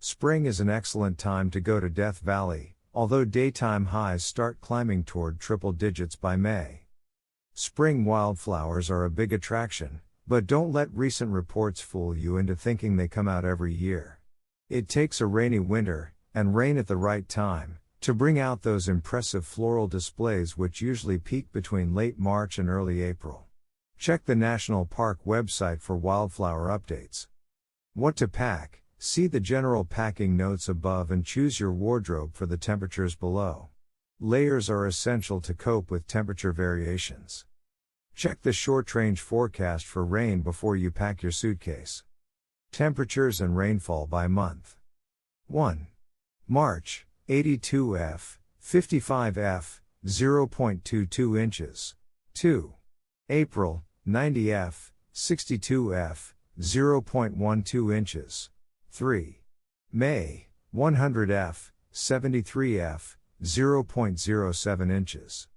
Spring is an excellent time to go to Death Valley, although daytime highs start climbing toward triple digits by May. Spring wildflowers are a big attraction, but don't let recent reports fool you into thinking they come out every year. It takes a rainy winter, and rain at the right time, to bring out those impressive floral displays which usually peak between late March and early April. Check the National Park website for wildflower updates. What to pack? See the general packing notes above and choose your wardrobe for the temperatures below. Layers are essential to cope with temperature variations. Check the short-range forecast for rain before you pack your suitcase. Temperatures and rainfall by month. 1. March, 82 F, 55 F, 0.22 inches. 2. April, 90 F, 62 F, 0.12 inches. 3. May, 100 F, 73 F, 0.07 inches.